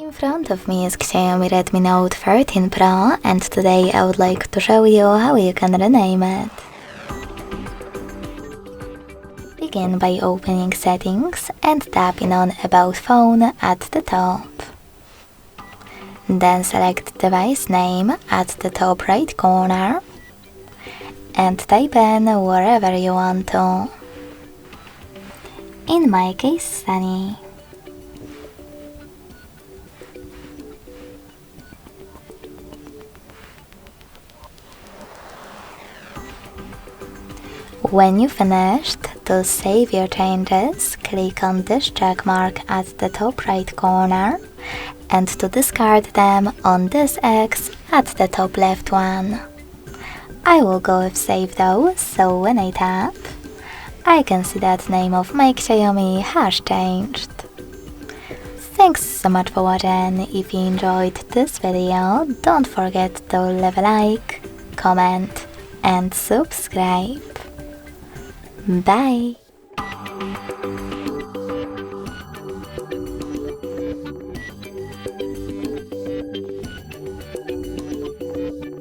In front of me is XIAOMI Redmi Note 13 Pro, and today I would like to show you how you can rename it. Begin by opening Settings and tapping on About Phone at the top. Then select device name at the top right corner and type in wherever you want to. In my case, Sunny. When you finished, to save your changes, click on this check mark at the top right corner and to discard them on this X at the top left one. I will go with Save Those, so when I tap, I can see that name of my XIAOMI has changed. Thanks so much for watching. If you enjoyed this video, don't forget to leave a like, comment and subscribe. Bye!